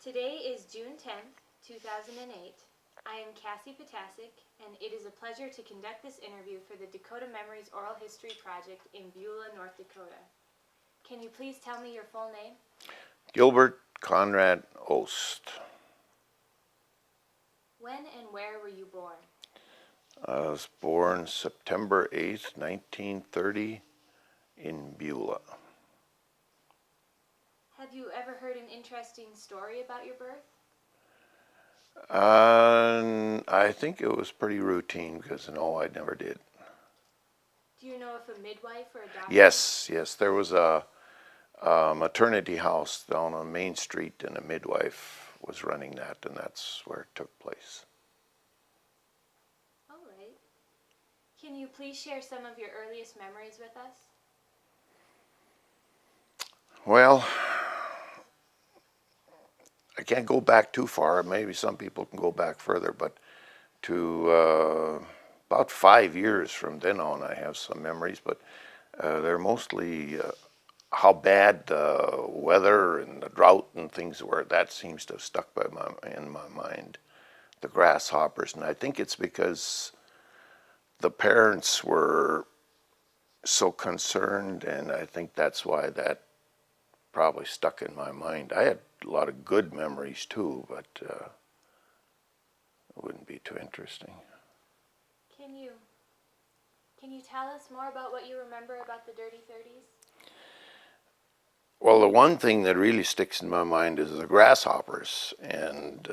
Today is June 10th, 2008. I am Cassie Potasic, and it is a pleasure to conduct this interview for the Dakota Memories Oral History Project in Beulah, North Dakota. Can you please tell me your full name? Gilbert Conrad Ost. When and where were you born? I was born September 8th, 1930 in Beulah. Have you ever heard an interesting story about your birth? I think it was pretty routine because no, I never did. Do you know if a midwife or a doctor? Yes, there was a maternity house down on Main Street and a midwife was running that, and that's where it took place. All right. Can you please share some of your earliest memories with us? Well, I can't go back too far. Maybe some people can go back further, but to about 5 years from then on, I have some memories, but they're mostly how bad the weather and the drought and things were. That seems to have stuck in my mind. The grasshoppers, and I think it's because the parents were so concerned, and I think that's why that probably stuck in my mind. I had a lot of good memories too, but it wouldn't be too interesting. Can you tell us more about what you remember about the Dirty 30s? Well, the one thing that really sticks in my mind is the grasshoppers, and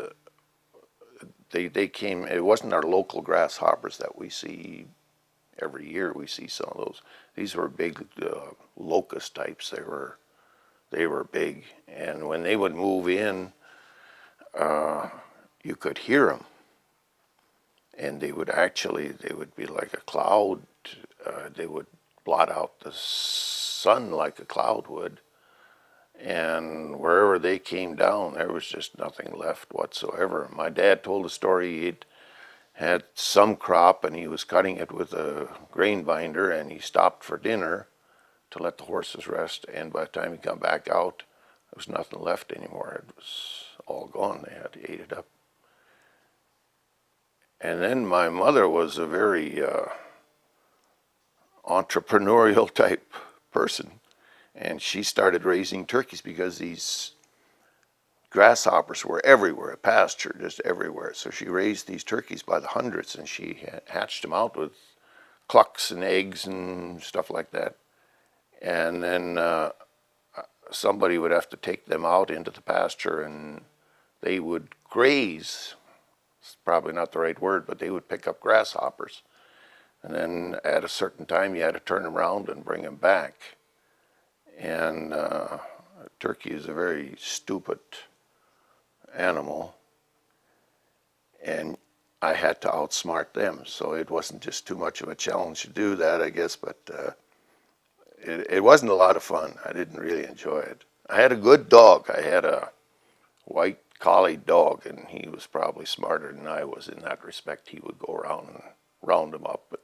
they came. It wasn't our local grasshoppers that we see every year. We see some of those. These were big locust types. They were big, and when they would move in, you could hear them, and they would be like a cloud. They would blot out the sun like a cloud would, and wherever they came down, there was just nothing left whatsoever. My dad told a story. He'd had some crop, and he was cutting it with a grain binder, and he stopped for dinner to let the horses rest, and by the time he come back out, there was nothing left anymore. It was all gone. They had ate it up. And then my mother was a very entrepreneurial type person, and she started raising turkeys because these grasshoppers were everywhere, a pasture just everywhere. So she raised these turkeys by the hundreds, and she hatched them out with clucks and eggs and stuff like that. And then somebody would have to take them out into the pasture, and they would graze. It's probably not the right word, but they would pick up grasshoppers. And then at a certain time, you had to turn them around and bring them back. And a turkey is a very stupid animal, and I had to outsmart them. So it wasn't just too much of a challenge to do that, I guess, but it wasn't a lot of fun. I didn't really enjoy it. I had a good dog. I had a white collie dog, and he was probably smarter than I was in that respect. He would go around and round them up.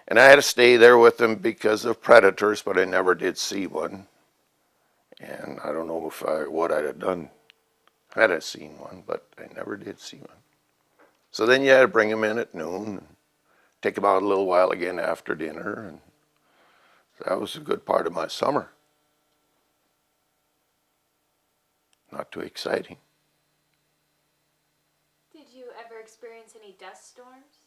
And I had to stay there with him because of predators, but I never did see one. And I don't know what I'd have done had I seen one, but I never did see one. So then you had to bring him in at noon, and take him out a little while again after dinner, and that was a good part of my summer. Not too exciting. Did you ever experience any dust storms?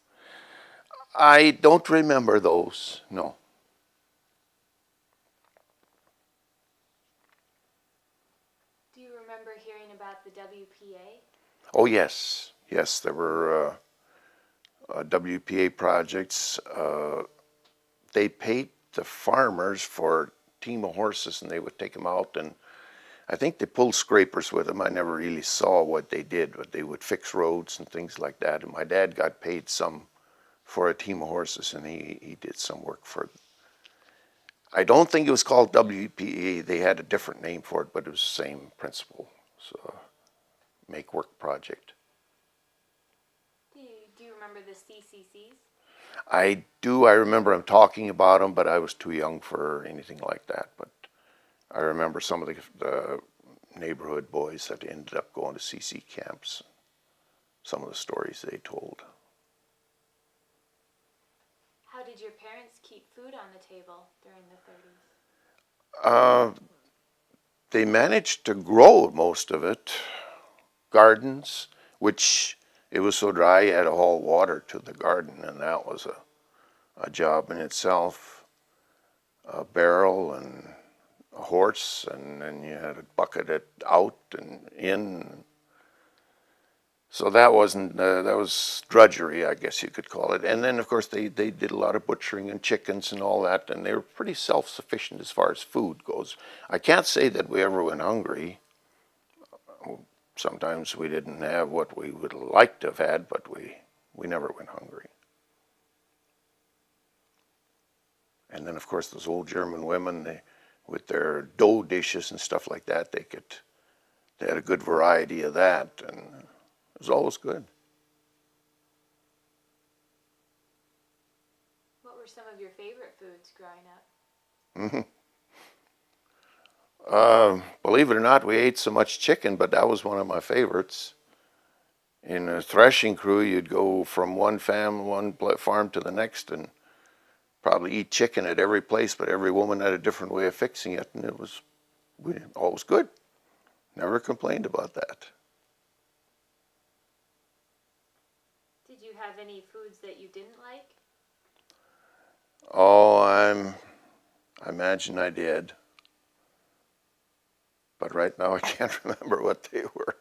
I don't remember those, no. Do you remember hearing about the WPA? Oh, yes. Yes, there were WPA projects. They paid the farmers for a team of horses, and they would take them out, and I think they pulled scrapers with them. I never really saw what they did, but they would fix roads and things like that. And my dad got paid some for a team of horses, and he did some work for them. I don't think it was called WPA. They had a different name for it, but it was the same principle. So, make work project. Do you remember the CCCs? I do. I remember him talking about them, but I was too young for anything like that. But I remember some of the neighborhood boys that ended up going to CC camps. Some of the stories they told. How did your parents keep food on the table during the 30s? They managed to grow most of it. Gardens, which it was so dry you had to haul water to the garden, and that was a job in itself. A barrel and a horse, and then you had to bucket it out and in. So that wasn't, that was drudgery, I guess you could call it. And then, of course, they did a lot of butchering and chickens and all that, and they were pretty self-sufficient as far as food goes. I can't say that we ever went hungry. Sometimes we didn't have what we would like to have had, but we never went hungry. And then, of course, those old German women, with their dough dishes and stuff like that, they had a good variety of that, and it was always good. What were some of your favorite foods growing up? Believe it or not, we ate so much chicken, but that was one of my favorites. In a threshing crew, you'd go from one farm to the next and probably eat chicken at every place, but every woman had a different way of fixing it, and it was always good. Never complained about that. Did you have any foods that you didn't like? Oh, I imagine I did. But right now I can't remember what they were.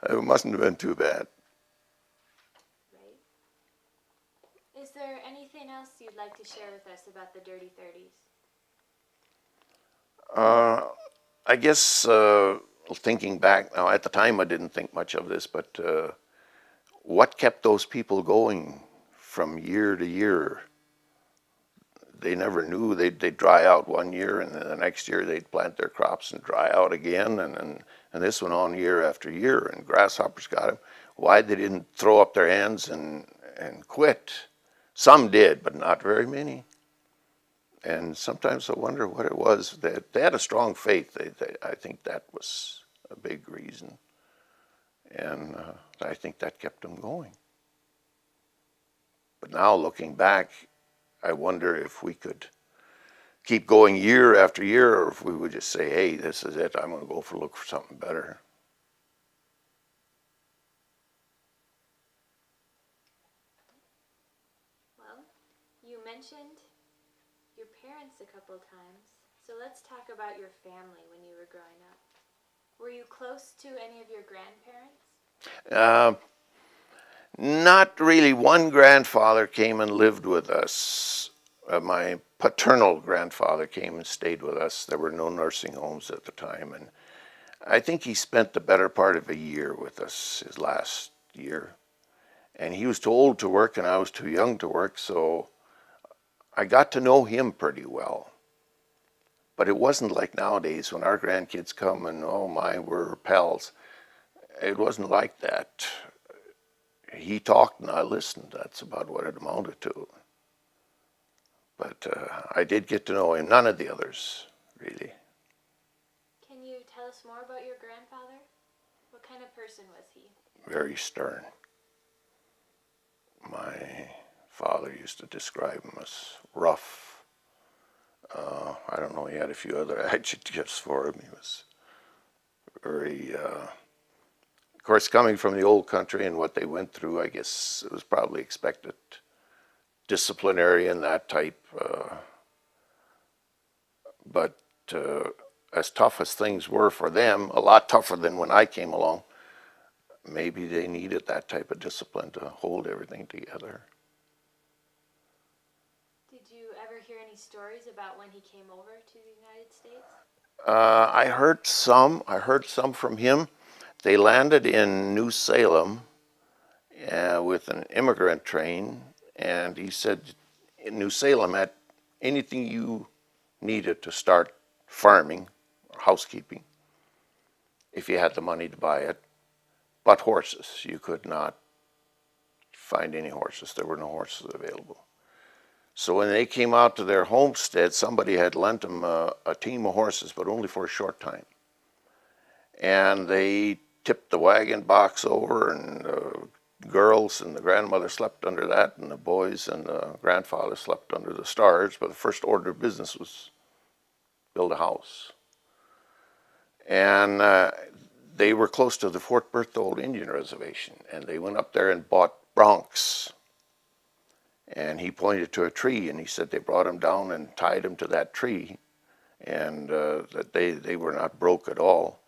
It mustn't have been too bad. Right. Is there anything else you'd like to share with us about the Dirty 30s? I guess thinking back now, at the time I didn't think much of this, but what kept those people going from year to year? They never knew. They'd dry out one year, and then the next year they'd plant their crops and dry out again, and this went on year after year, and grasshoppers got them. Why they didn't throw up their hands and quit? Some did, but not very many. And sometimes I wonder what it was. They had a strong faith. I think that was a big reason, and I think that kept them going. But now looking back, I wonder if we could keep going year after year, or if we would just say, hey, this is it, I'm going to look for something better. Well, you mentioned your parents a couple times, so let's talk about your family when you were growing up. Were you close to any of your grandparents? Not really. One grandfather came and lived with us. My paternal grandfather came and stayed with us. There were no nursing homes at the time, and I think he spent the better part of a year with us, his last year. And he was too old to work, and I was too young to work, so I got to know him pretty well. But it wasn't like nowadays when our grandkids come and, oh my, we're pals. It wasn't like that. He talked and I listened. That's about what it amounted to. But I did get to know him. None of the others, really. Can you tell us more about your grandfather? What kind of person was he? Very stern. My father used to describe him as rough. I don't know, he had a few other adjectives for him. He was very, of course, coming from the old country and what they went through, I guess it was probably expected. Disciplinarian, that type. But as tough as things were for them, a lot tougher than when I came along, maybe they needed that type of discipline to hold everything together. Did you ever hear any stories about when he came over to the United States? I heard some. I heard some from him. They landed in New Salem with an immigrant train, and he said in New Salem had anything you needed to start farming or housekeeping, if you had the money to buy it, but horses. You could not find any horses. There were no horses available. So when they came out to their homestead, somebody had lent them a team of horses, but only for a short time. and they tipped the wagon box over, and the girls and the grandmother slept under that, and the boys and the grandfather slept under the stars. But the first order of business was build a house. And they were close to the Fort Berthold Indian Reservation, and they went up there and bought broncs. And he pointed to a tree, and he said they brought him down and tied him to that tree, and that they were not broke at all.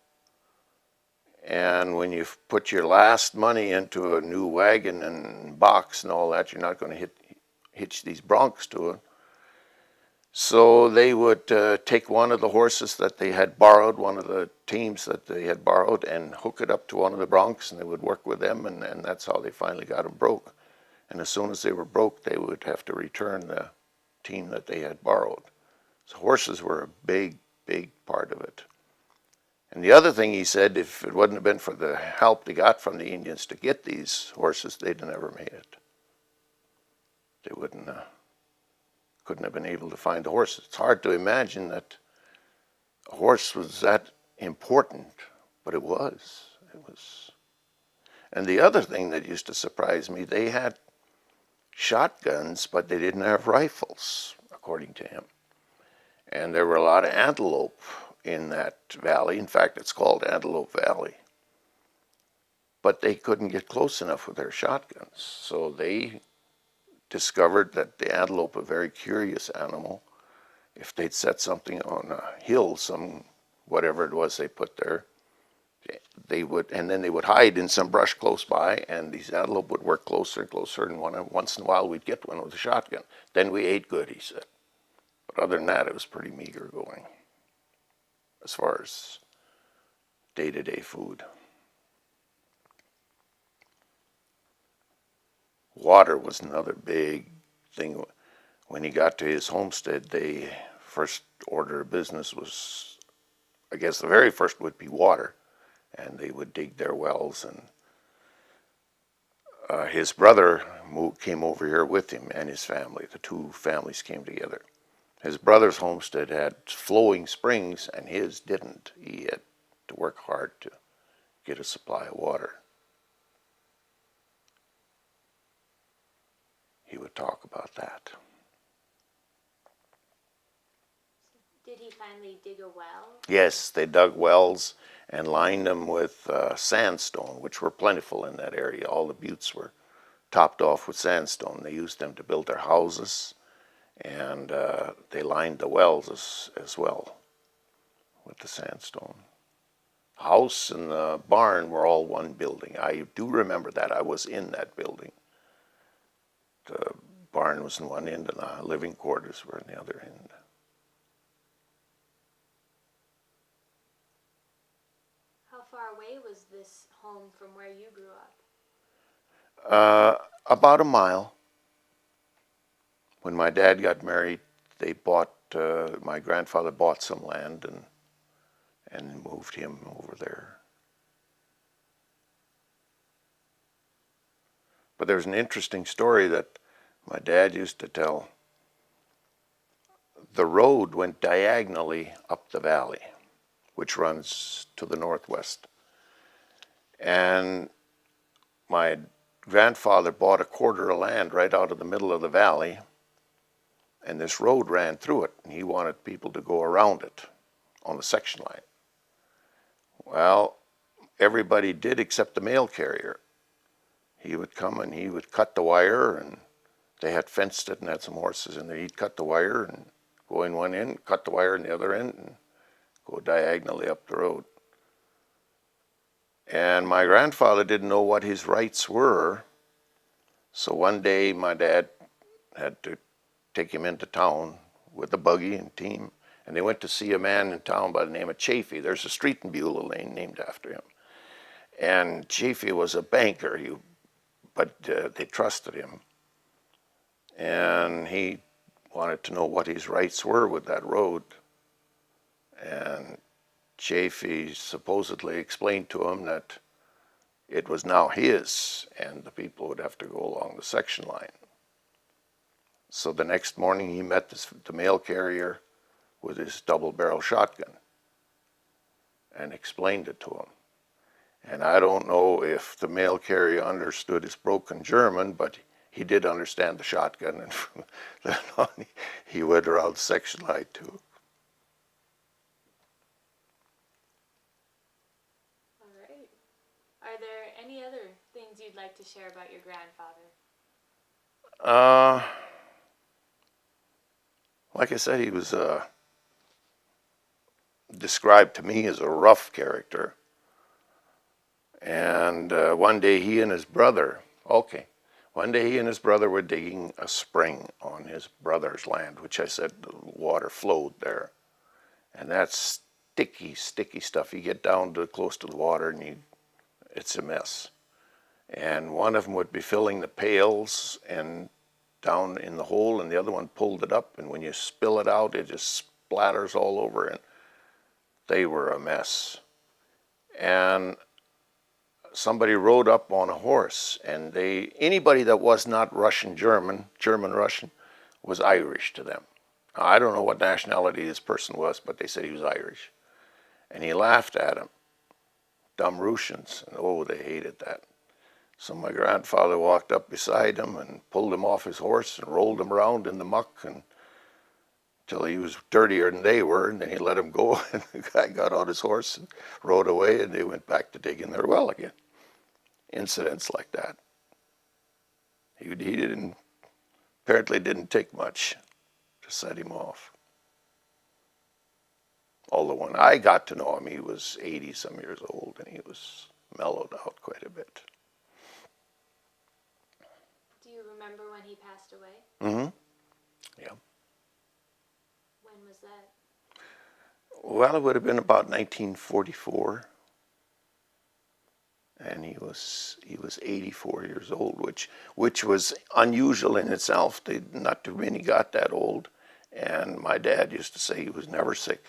And when you put your last money into a new wagon and box and all that, you're not going to hitch these broncs to it. So they would take one of the horses that they had borrowed, one of the teams that they had borrowed, and hook it up to one of the broncs, and they would work with them, and that's how they finally got them broke. And as soon as they were broke, they would have to return the team that they had borrowed. So horses were a big, big part of it. And the other thing he said, if it wouldn't have been for the help they got from the Indians to get these horses, they'd have never made it. They couldn't have been able to find the horses. It's hard to imagine that a horse was that important, but it was. It was. And the other thing that used to surprise me, they had shotguns, but they didn't have rifles, according to him. And there were a lot of antelope in that valley. In fact, it's called Antelope Valley. But they couldn't get close enough with their shotguns. So they discovered that the antelope, a very curious animal, if they'd set something on a hill, whatever it was they put there, and then they would hide in some brush close by, and these antelope would work closer and closer, and once in a while we'd get one with a shotgun. Then we ate good, he said. But other than that, it was pretty meager going as far as day-to-day food. Water was another big thing. When he got to his homestead, the first order of business was, I guess the very first would be water. And they would dig their wells, and his brother came over here with him and his family. The two families came together. His brother's homestead had flowing springs, and his didn't. He had to work hard to get a supply of water. He would talk about that. Did he finally dig a well? Yes, they dug wells and lined them with sandstone, which were plentiful in that area. All the buttes were topped off with sandstone. They used them to build their houses, and they lined the wells as well with the sandstone. House and the barn were all one building. I do remember that. I was in that building. The barn was in one end, and the living quarters were in the other end. How far away was this home from where you grew up? About a mile. When my dad got married, my grandfather bought some land and moved him over there. But there's an interesting story that my dad used to tell. The road went diagonally up the valley, which runs to the northwest. And my grandfather bought a quarter of land right out of the middle of the valley, and this road ran through it, and he wanted people to go around it on the section line. Well, everybody did except the mail carrier. He would come and he would cut the wire, and they had fenced it and had some horses in there. He'd cut the wire and go in one end, cut the wire in the other end, and go diagonally up the road. And my grandfather didn't know what his rights were, so one day my dad had to take him into town with a buggy and team, and they went to see a man in town by the name of Chafee. There's a street in Beulah Lane named after him. And Chafee was a banker, but they trusted him. And he wanted to know what his rights were with that road. And Chafee supposedly explained to him that it was now his, and the people would have to go along the section line. So the next morning he met the mail carrier with his double-barrel shotgun. and explained it to him. And I don't know if the mail carrier understood his broken German, but he did understand the shotgun, and from then on he went around the section line too. All right. Are there any other things you'd like to share about your grandfather? Like I said, he was described to me as a rough character. And one day he and his brother were digging a spring on his brother's land, which I said the water flowed there. And that's sticky, sticky stuff. You get down to close to the water and it's a mess. And one of them would be filling the pails and down in the hole, and the other one pulled it up, and when you spill it out, it just splatters all over, and they were a mess. And somebody rode up on a horse, and anybody that was not German Russian, was Irish to them. Now, I don't know what nationality this person was, but they said he was Irish. And he laughed at him. Dumb Russians, and oh, they hated that. So my grandfather walked up beside him and pulled him off his horse and rolled him around in the muck until he was dirtier than they were, and then he let him go, and the guy got on his horse and rode away, and they went back to digging their well again. Incidents like that. He apparently didn't take much to set him off. Although when I got to know him, he was 80-some years old, and he was mellowed out quite a bit. Do you remember when he passed away? Mm-hmm. Yeah. When was that? Well, it would have been about 1944. And he was 84 years old, which was unusual in itself. Not too many got that old. And my dad used to say he was never sick.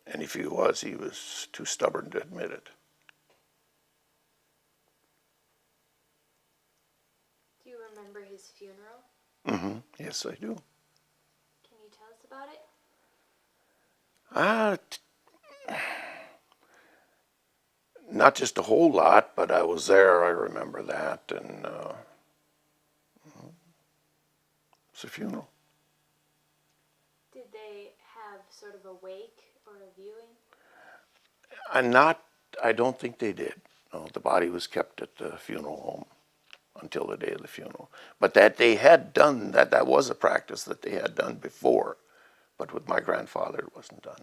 And if he was too stubborn to admit it. Do you remember his funeral? Mm-hmm. Yes, I do. Can you tell us about it? Not just a whole lot, but I was there. I remember that, and it's a funeral. Did they have sort of a wake or a viewing? I don't think they did. No, the body was kept at the funeral home until the day of the funeral. But that they had done, that was a practice that they had done before. But with my grandfather, it wasn't done.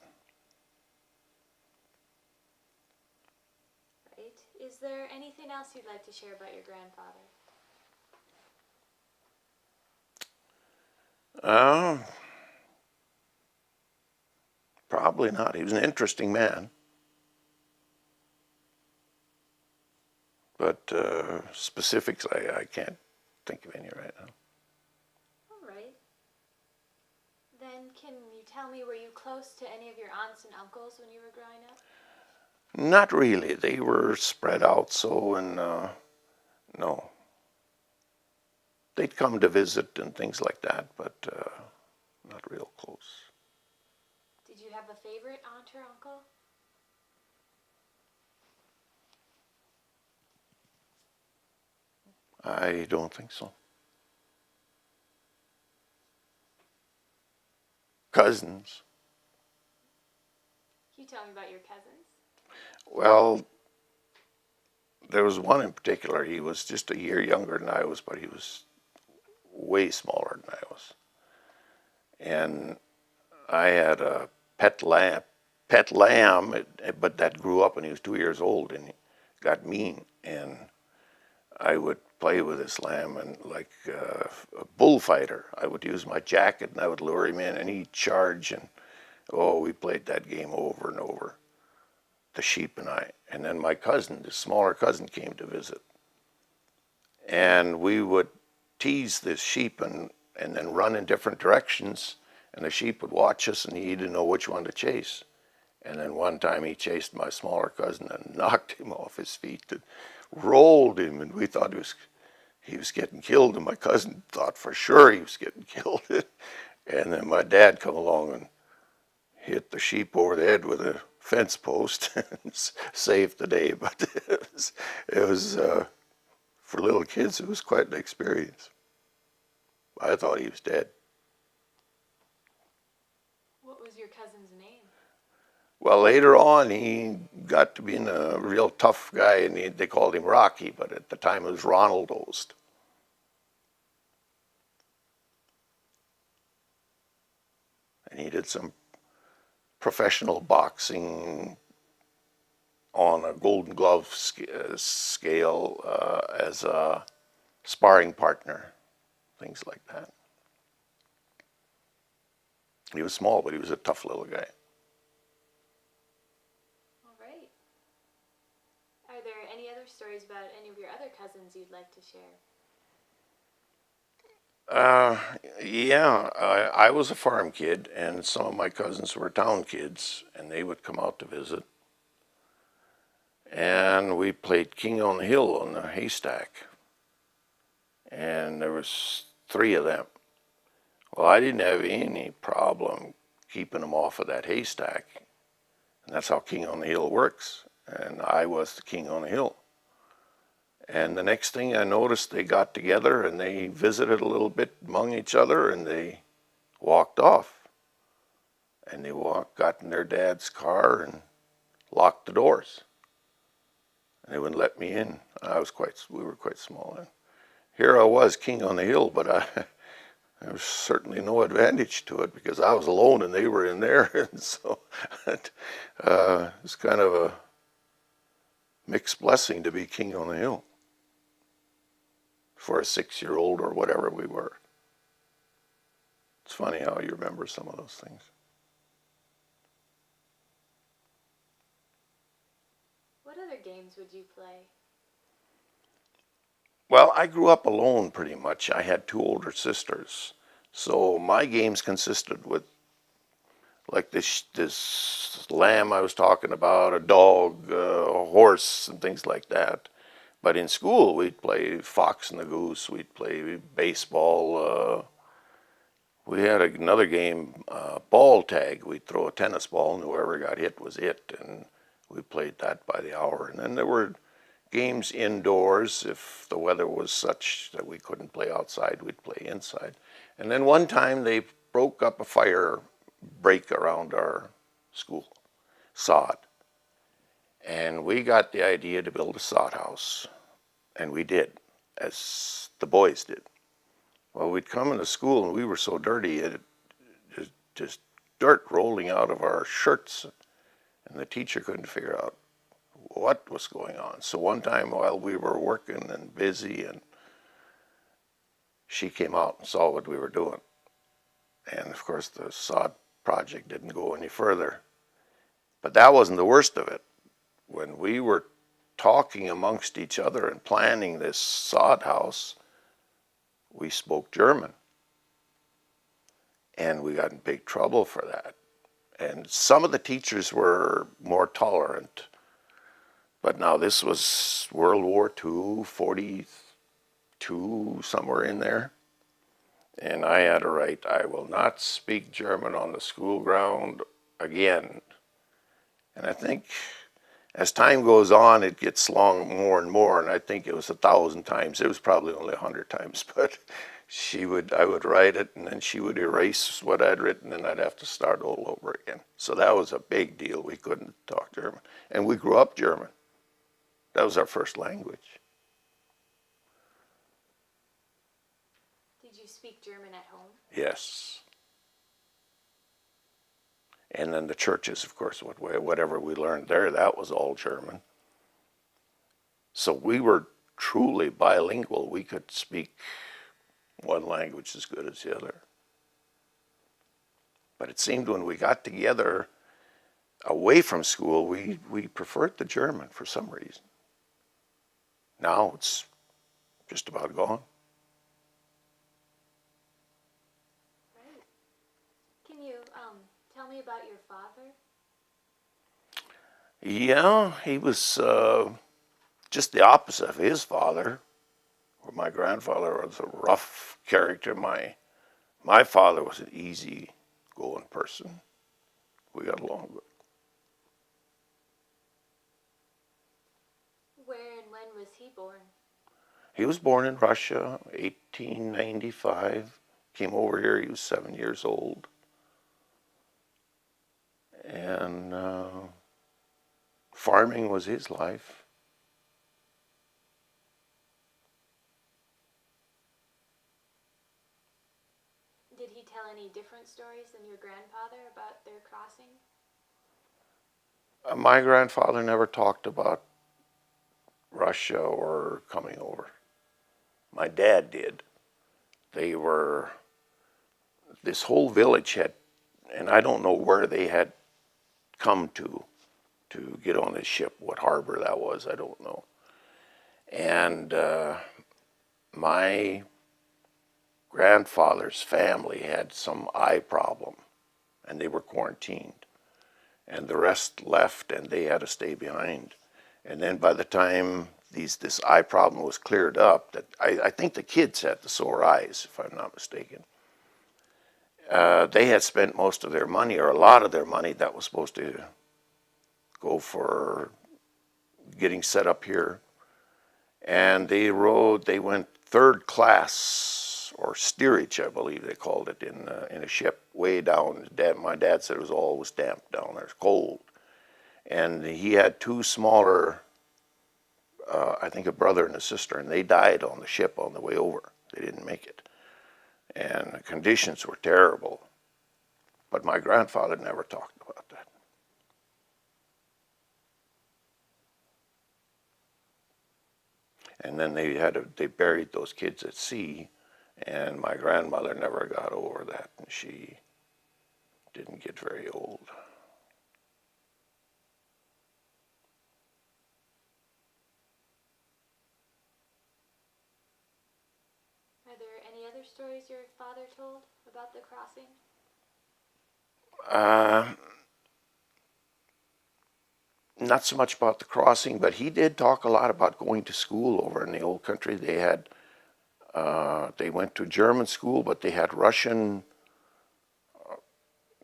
Right. Is there anything else you'd like to share about your grandfather? Probably not. He was an interesting man. But specifics, I can't think of any right now. All right. Then can you tell me, were you close to any of your aunts and uncles when you were growing up? Not really. They were spread out so, and no. They'd come to visit and things like that, but not real close. Did you have a favorite aunt or uncle? I don't think so. Cousins. Can you tell me about your cousins? Well, there was one in particular. He was just a year younger than I was, but he was way smaller than I was. And I had a pet lamb, but that grew up when he was 2 years old and he got mean. And I would play with this lamb, and like a bullfighter, I would use my jacket and I would lure him in, and he'd charge, and oh, we played that game over and over, the sheep and I. And then my cousin, the smaller cousin, came to visit, and we would tease this sheep and then run in different directions, and the sheep would watch us, and he didn't know which one to chase. And then one time he chased my smaller cousin and knocked him off his feet and rolled him, and we thought he was getting killed, and my cousin thought for sure he was getting killed. And then my dad come along, and hit the sheep over the head with a fence post and saved the day. But it was for little kids, it was quite an experience. I thought he was dead. What was your cousin's name? Well, later on, he got to being a real tough guy, and they called him Rocky, but at the time it was Ronald Ost. And he did some professional boxing on a Golden Glove scale as a sparring partner, things like that. He was small, but he was a tough little guy. All right. Are there any other stories about any of your other cousins you'd like to share? Yeah, I was a farm kid, and some of my cousins were town kids, and they would come out to visit. And we played King on the Hill on the haystack. And there was 3 of them. Well, I didn't have any problem keeping them off of that haystack. And that's how King on the Hill works. And I was the King on the Hill. And the next thing I noticed, they got together and they visited a little bit among each other, and they walked off. And they got in their dad's car and locked the doors. And they wouldn't let me in. We were quite small then. Here I was, King on the Hill, but there was certainly no advantage to it because I was alone and they were in there. And so it was kind of a mixed blessing to be King on the Hill for a 6-year-old or whatever we were. It's funny how you remember some of those things. What other games would you play? Well, I grew up alone pretty much. I had 2 older sisters. So my games consisted with like this lamb I was talking about, a dog, a horse, and things like that. But in school, we'd play Fox and the Goose. We'd play baseball. We had another game, ball tag. We'd throw a tennis ball, and whoever got hit was it. And we played that by the hour. And then there were games indoors. If the weather was such that we couldn't play outside, we'd play inside. And then one time they broke up a fire break around our school, sod. And we got the idea to build a sod house. And we did, as the boys did. Well, we'd come into school and we were so dirty, it just dirt rolling out of our shirts. And the teacher couldn't figure out what was going on. So one time while we were working and busy, and she came out and saw what we were doing. And of course the sod project didn't go any further. But that wasn't the worst of it. When we were talking amongst each other and planning this sod house, we spoke German. And we got in big trouble for that. And some of the teachers were more tolerant. But now this was World War II, 42, somewhere in there. And I had a right, I will not speak German on the school ground again. And I think as time goes on, it gets long more and more. And I think it was 1,000 times. It was probably only 100 times. But I would write it, and then she would erase what I'd written, and I'd have to start all over again. So that was a big deal. We couldn't talk German. And we grew up German. That was our first language. Did you speak German at home? Yes. And then the churches, of course, whatever we learned there, that was all German. So we were truly bilingual. We could speak one language as good as the other. But it seemed when we got together away from school, we preferred the German for some reason. Now it's just about gone. Right. Can you tell me about your father? Yeah, he was just the opposite of his father. Where my grandfather was a rough character. My father was an easy-going person. We got along good. Where and when was he born? He was born in Russia, 1895. Came over here, he was 7 years old. And farming was his life. Did he tell any different stories than your grandfather about their crossing? My grandfather never talked about Russia or coming over. My dad did. This whole village had, and I don't know where they had come to get on this ship, what harbor that was, I don't know. And my grandfather's family had some eye problem, and they were quarantined. And the rest left, and they had to stay behind. And then by the time this eye problem was cleared up, that I think the kids had the sore eyes, if I'm not mistaken. They had spent most of their money, or a lot of their money, that was supposed to go for getting set up here. And they went third class, or steerage, I believe they called it, in a ship way down. My dad said it was always damp down there, it's cold. And he had two smaller, I think a brother and a sister, and they died on the ship on the way over. They didn't make it. And the conditions were terrible. But my grandfather never talked about that. And then they buried those kids at sea, and my grandmother never got over that, and she didn't get very old. Are there any other stories your father told about the crossing? Not so much about the crossing, but he did talk a lot about going to school over in the old country. They went to German school, but they had Russian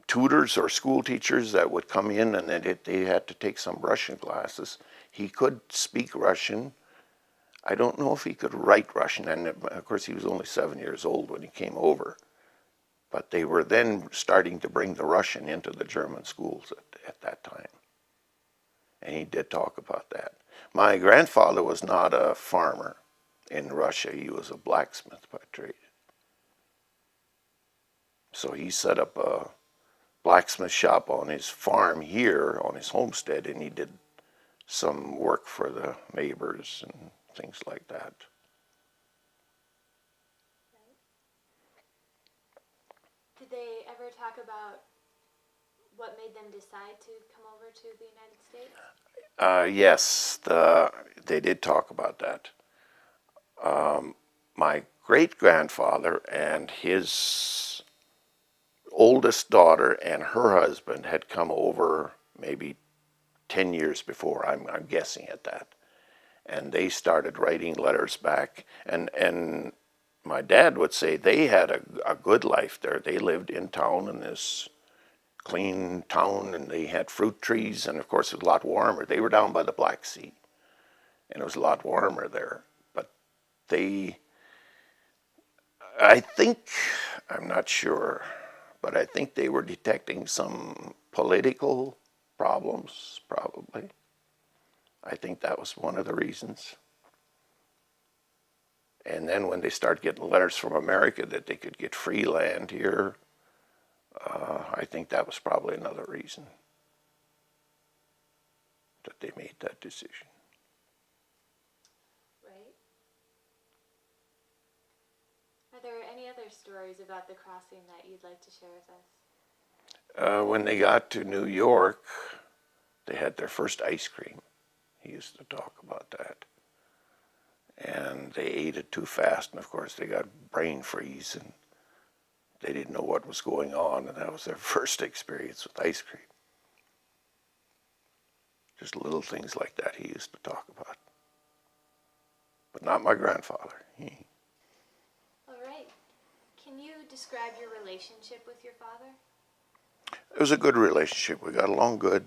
tutors or school teachers that would come in, and they had to take some Russian classes. He could speak Russian. I don't know if he could write Russian, and of course he was only 7 years old when he came over. But they were then starting to bring the Russian into the German schools at that time. And he did talk about that. My grandfather was not a farmer in Russia. He was a blacksmith by trade. So he set up a blacksmith shop on his farm here, on his homestead, and he did some work for the neighbors and things like that. Did they ever talk about what made them decide to come over to the United States? Yes, they did talk about that. My great-grandfather and his oldest daughter and her husband had come over maybe 10 years before, I'm guessing at that. And they started writing letters back. And my dad would say they had a good life there. They lived in town in this clean town, and they had fruit trees, and of course it was a lot warmer. They were down by the Black Sea, and it was a lot warmer there. But I think, I'm not sure, but I think they were detecting some political problems, probably. I think that was one of the reasons. And then when they started getting letters from America that they could get free land here, I think that was probably another reason that they made that decision. Right. Are there any other stories about the crossing that you'd like to share with us? When they got to New York, they had their first ice cream. He used to talk about that. And they ate it too fast, and of course they got brain freeze, and they didn't know what was going on, and that was their first experience with ice cream. Just little things like that he used to talk about. But not my grandfather. All right. Can you describe your relationship with your father? It was a good relationship. We got along good.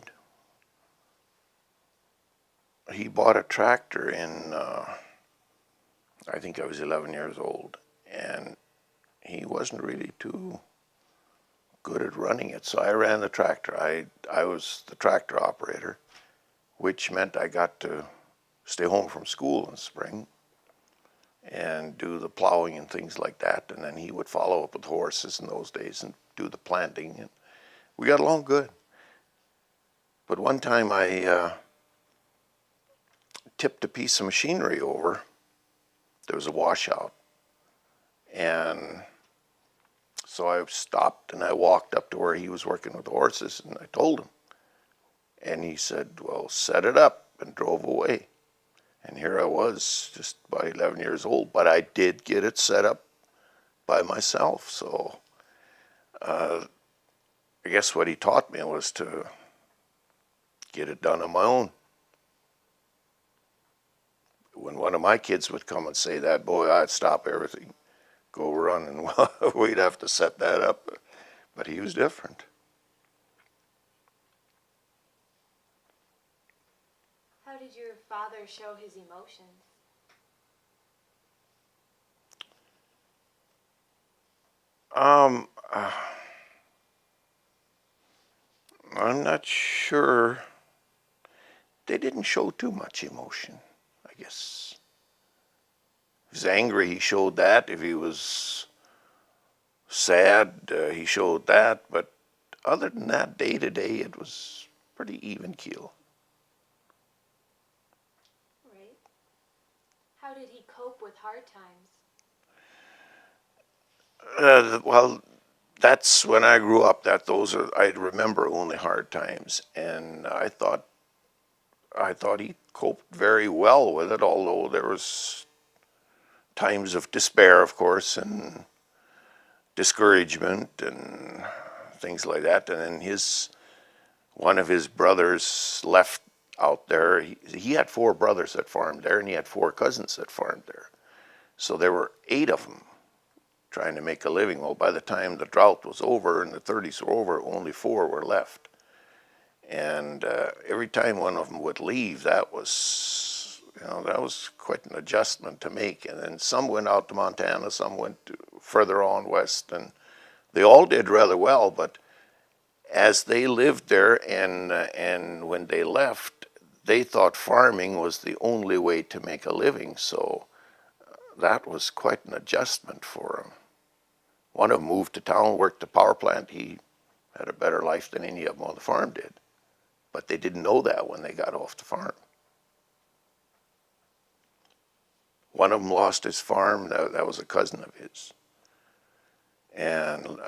He bought a tractor in, I think I was 11 years old, and he wasn't really too good at running it. So I ran the tractor. I was the tractor operator, which meant I got to stay home from school in spring and do the plowing and things like that. And then he would follow up with horses in those days and do the planting. And we got along good. But one time I tipped a piece of machinery over. There was a washout. And so I stopped and I walked up to where he was working with the horses and I told him. And he said, well, set it up, and drove away. And here I was, just about 11 years old, but I did get it set up by myself. So I guess what he taught me was to get it done on my own. When one of my kids would come and say that, boy, I'd stop everything, go run, and we'd have to set that up. But he was different. How did your father show his emotions? I'm not sure. They didn't show too much emotion, I guess. If he was angry, he showed that. If he was sad, he showed that. But other than that, day to day, it was pretty even keel. Right. How did he cope with hard times? Well, that's when I grew up. I remember only hard times, and I thought he coped very well with it. Although there was times of despair, of course, and discouragement and things like that. And then one of his brothers left out there. He had 4 brothers that farmed there, and he had 4 cousins that farmed there. So there were 8 of them trying to make a living. Well, by the time the drought was over and the 30s were over, only 4 were left. And every time one of them would leave, that was quite an adjustment to make. And then some went out to Montana, some went further on west, and they all did rather well. But as they lived there and when they left, they thought farming was the only way to make a living. So that was quite an adjustment for them. One of them moved to town, worked the power plant. He had a better life than any of them on the farm did. But they didn't know that when they got off the farm. One of them lost his farm. That was a cousin of his, and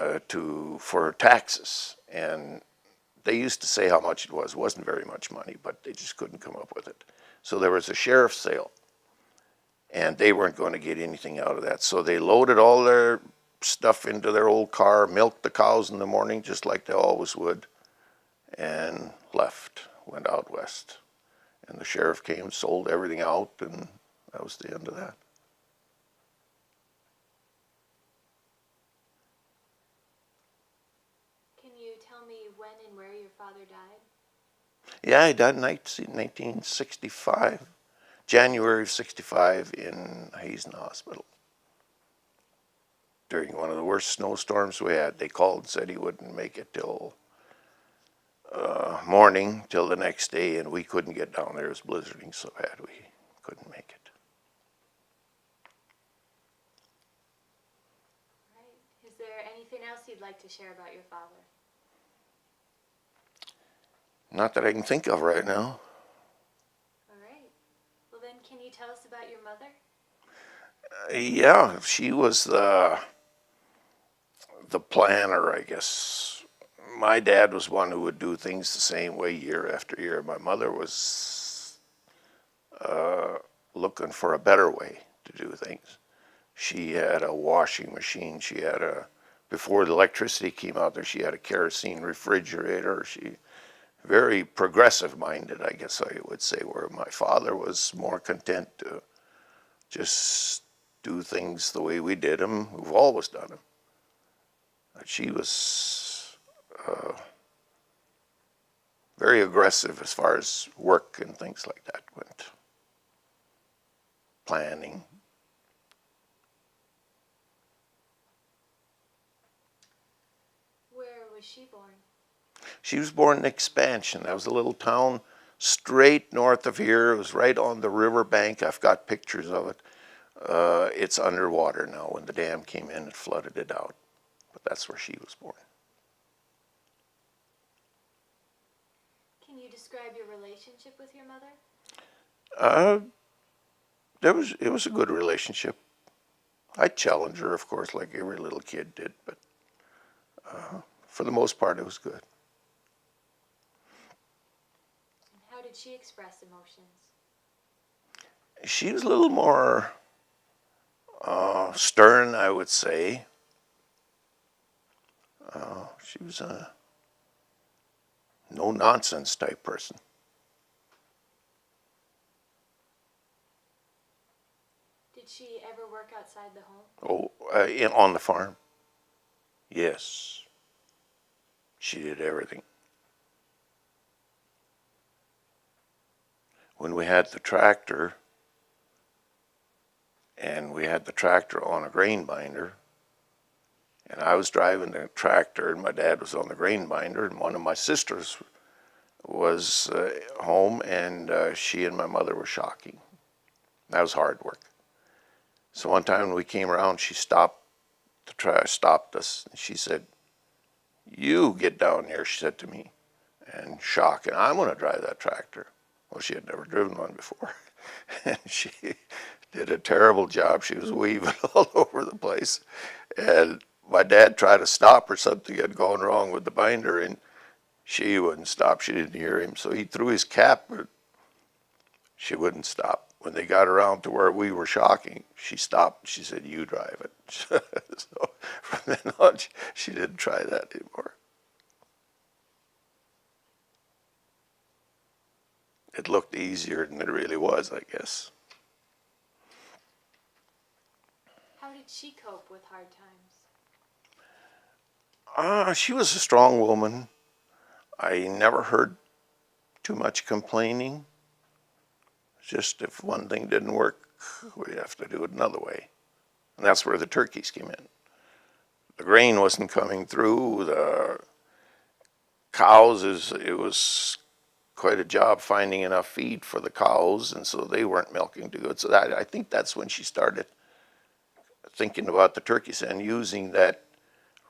for taxes. And they used to say how much it was. It wasn't very much money, but they just couldn't come up with it. So there was a sheriff's sale, and they weren't going to get anything out of that. So they loaded all their stuff into their old car, milked the cows in the morning, just like they always would, and left, went out west. And the sheriff came, sold everything out, and that was the end of that. Can you tell me when and where your father died? Yeah, he died in 1965, January of 65 in Hazen Hospital. During one of the worst snowstorms we had, they called and said he wouldn't make it till morning, till the next day, and we couldn't get down there. It was blizzarding so bad we couldn't make it. Right. Is there anything else you'd like to share about your father? Not that I can think of right now. All right. Well then, can you tell us about your mother? Yeah, she was the planner, I guess. My dad was one who would do things the same way year after year. My mother was looking for a better way to do things. She had a washing machine. Before the electricity came out there, she had a kerosene refrigerator. She very progressive minded, I guess I would say, where my father was more content to just do things the way we did them. We've always done them. She was very aggressive as far as work and things like that went. Planning. Where was she born? She was born in Expansion. That was a little town straight north of here. It was right on the river bank. I've got pictures of it. It's underwater now. When the dam came in, it flooded it out. But that's where she was born. Can you describe your relationship with your mother? It was a good relationship. I challenged her, of course, like every little kid did, but for the most part, it was good. And how did she express emotions? She was a little more stern, I would say. She was a no-nonsense type person. Did she ever work outside the home? On the farm. Yes. She did everything. When we had the tractor, and we had the tractor on a grain binder, and I was driving the tractor, and my dad was on the grain binder, and one of my sisters was home, and she and my mother were shocking. That was hard work. So one time when we came around, she stopped us, and she said, "You get down here," she said to me, and shock, and I'm going to drive that tractor. Well, she had never driven one before, and she did a terrible job. She was weaving all over the place, and my dad tried to stop her. Something had gone wrong with the binder, and she wouldn't stop. She didn't hear him, so he threw his cap, but she wouldn't stop. When they got around to where we were shocking, she stopped. She said, "You drive it." So from then on, she didn't try that anymore. It looked easier than it really was, I guess. How did she cope with hard times? She was a strong woman. I never heard too much complaining. Just if one thing didn't work, we'd have to do it another way. And that's where the turkeys came in. The grain wasn't coming through. The cows, it was quite a job finding enough feed for the cows, and so they weren't milking too good. So I think that's when she started thinking about the turkeys and using that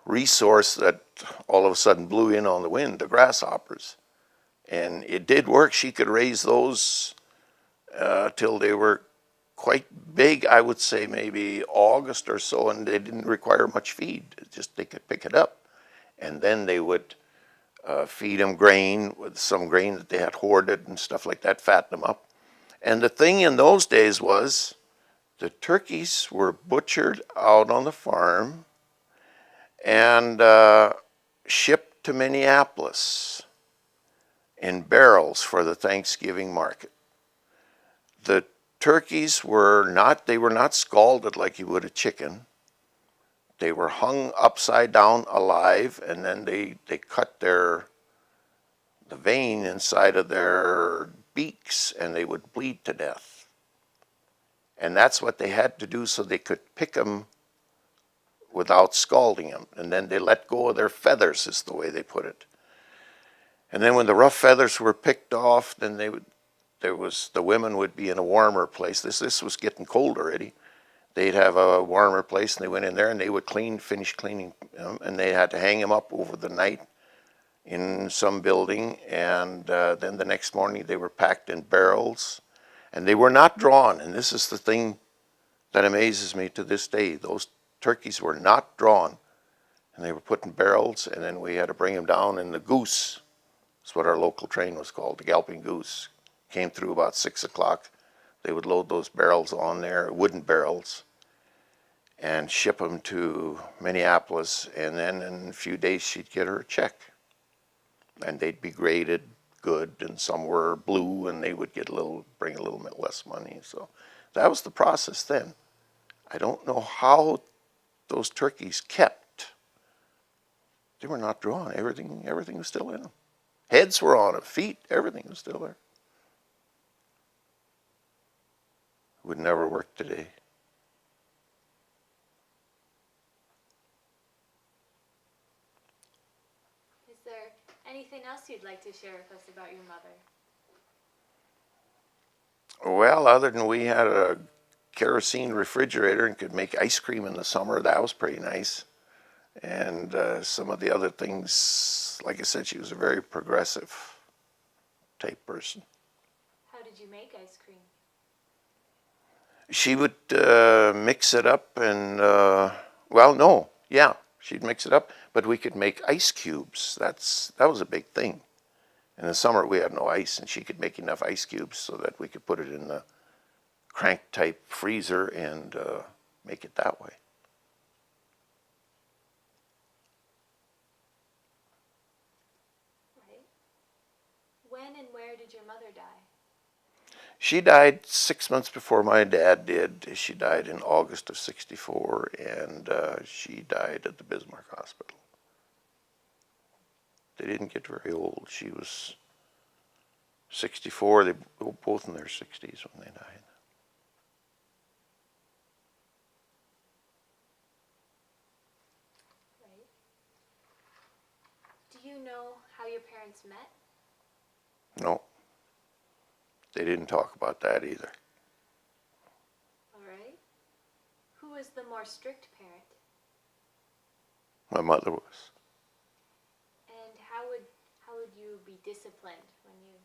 resource that all of a sudden blew in on the wind, the grasshoppers. And it did work. She could raise those till they were quite big, I would say maybe August or so, and they didn't require much feed. Just they could pick it up. And then they would feed them grain, with some grain that they had hoarded and stuff like that, fatten them up. And the thing in those days was the turkeys were butchered out on the farm and shipped to Minneapolis in barrels for the Thanksgiving market. The turkeys were not scalded like you would a chicken. They were hung upside down alive, and then they cut the vein inside of their beaks, and they would bleed to death. And that's what they had to do so they could pick them without scalding them. And then they let go of their feathers, is the way they put it. And then when the rough feathers were picked off, then the women would be in a warmer place. This was getting cold already. They'd have a warmer place, and they went in there, and they would finish cleaning them, and they had to hang them up over the night in some building, and then the next morning they were packed in barrels, and they were not drawn. And this is the thing that amazes me to this day. Those turkeys were not drawn, and they were put in barrels, and then we had to bring them down, and the goose, that's what our local train was called, the galloping goose, came through about 6 o'clock. They would load those barrels on there, wooden barrels, and ship them to Minneapolis, and then in a few days she'd get her a check. And they'd be graded good, and some were blue, and they would bring a little bit less money. So that was the process then. I don't know how those turkeys kept. They were not drawn. Everything was still in them. Heads were on it, feet, everything was still there. Would never work today. Is there anything else you'd like to share with us about your mother? Well, other than we had a kerosene refrigerator and could make ice cream in the summer, that was pretty nice. And some of the other things, like I said, she was a very progressive type person. How did you make ice cream? She would mix it up and, she'd mix it up, but we could make ice cubes. That was a big thing. In the summer, we had no ice, and she could make enough ice cubes so that we could put it in the crank-type freezer and make it that way. Right. When and where did your mother die? She died 6 months before my dad did. She died in August of '64, and she died at the Bismarck Hospital. They didn't get very old. She was 64. They were both in their 60s when they died. Right. Do you know how your parents met? No, they didn't talk about that either. All right. Who was the more strict parent? My mother was. And how would you be disciplined when you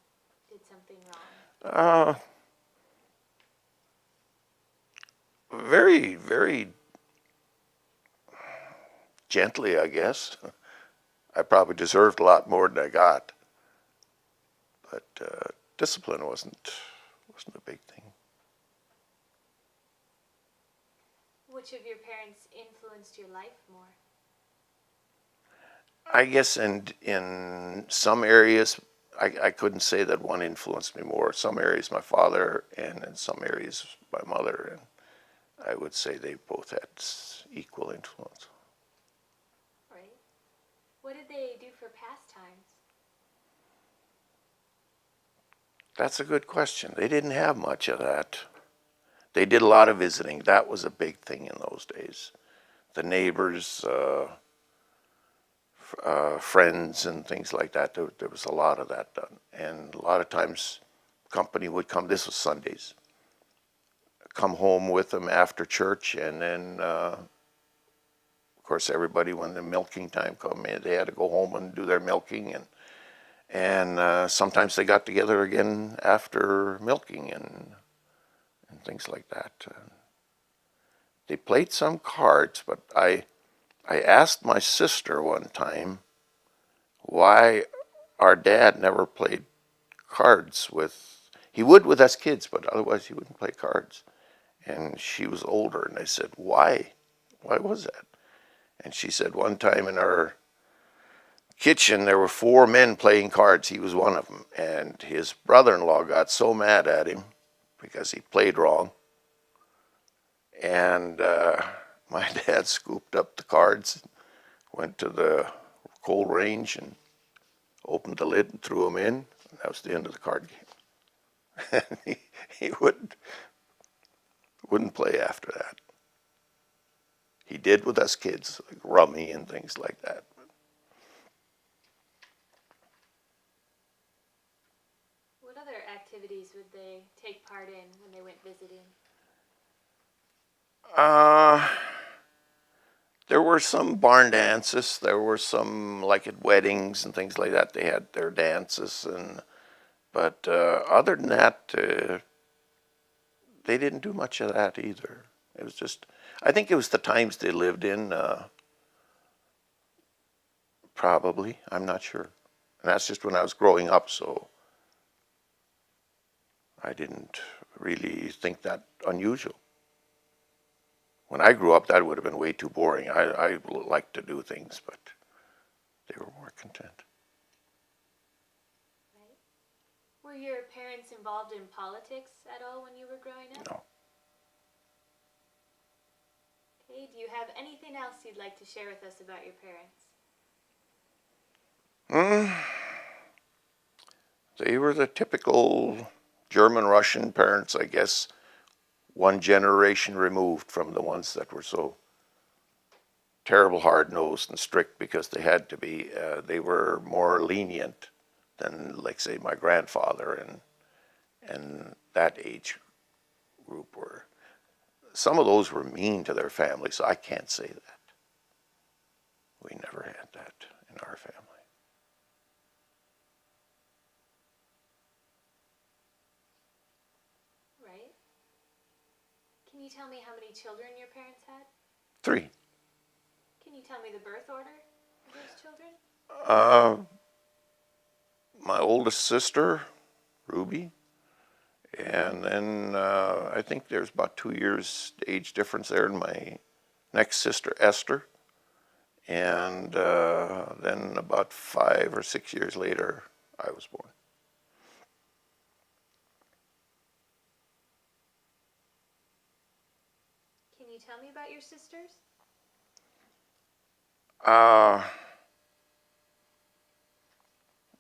did something wrong? Very, very gently, I guess. I probably deserved a lot more than I got, but discipline wasn't a big thing. Which of your parents influenced your life more? I guess in some areas, I couldn't say that one influenced me more. Some areas my father, and in some areas my mother, and I would say they both had equal influence. Right. What did they do for pastimes? That's a good question. They didn't have much of that. They did a lot of visiting. That was a big thing in those days. The neighbors, friends and things like that. There was a lot of that done. And a lot of times company would come, this was Sundays, come home with them after church, and then of course everybody, when the milking time come in, they had to go home and do their milking, and sometimes they got together again after milking and things like that. They played some cards, but I asked my sister one time why our dad never played cards with, he would with us kids, but otherwise he wouldn't play cards. And she was older, and I said, why? Why was that? And she said one time in our kitchen there were 4 men playing cards. He was one of them. And his brother-in-law got so mad at him because he played wrong. And my dad scooped up the cards, went to the coal range and opened the lid and threw them in. And that was the end of the card game. And he wouldn't play after that. He did with us kids, like rummy and things like that. What other activities would they take part in when they went visiting? There were some barn dances. There were some, like at weddings and things like that, they had their dances. But other than that, they didn't do much of that either. It was just, I think it was the times they lived in, probably. I'm not sure. And that's just when I was growing up, so I didn't really think that unusual. When I grew up, that would have been way too boring. I liked to do things, but they were more content. Right. Were your parents involved in politics at all when you were growing up? No. Okay, do you have anything else you'd like to share with us about your parents? They were the typical German-Russian parents, I guess, one generation removed from the ones that were so terrible hard-nosed and strict because they had to be. They were more lenient than, like, say, my grandfather and that age group were. Some of those were mean to their families. I can't say that. We never had that in our family. Right. Can you tell me how many children your parents had? 3. Can you tell me the birth order of those children? My oldest sister, Ruby, and then I think there's about 2 years age difference there in my next sister, Esther. And then about 5 or 6 years later, I was born. Can you tell me about your sisters?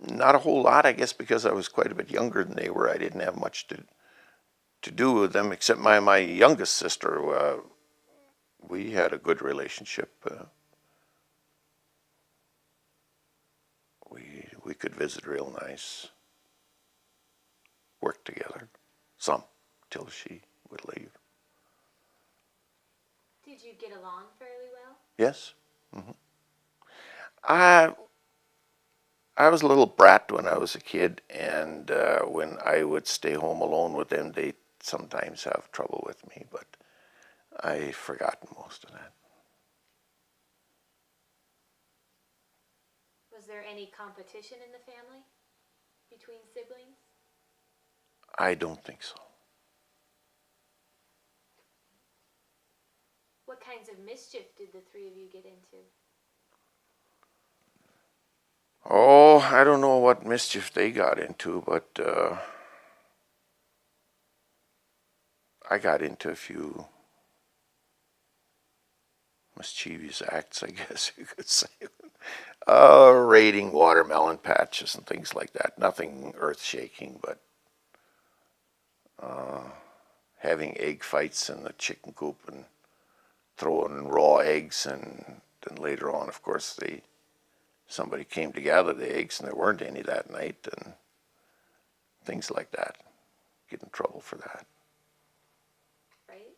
Not a whole lot, I guess, because I was quite a bit younger than they were. I didn't have much to do with them, except my youngest sister. We had a good relationship. We could visit real nice, work together, some, till she would leave. Did you get along fairly well? Yes. I was a little brat when I was a kid, and when I would stay home alone with them, they'd sometimes have trouble with me, but I've forgotten most of that. Was there any competition in the family between siblings? I don't think so. What kinds of mischief did the three of you get into? Oh, I don't know what mischief they got into, but I got into a few mischievous acts, I guess you could say. Raiding watermelon patches and things like that. Nothing earth-shaking, but having egg fights in the chicken coop and throwing raw eggs, and then later on, of course, somebody came to gather the eggs and there weren't any that night, and things like that. Get in trouble for that. Right?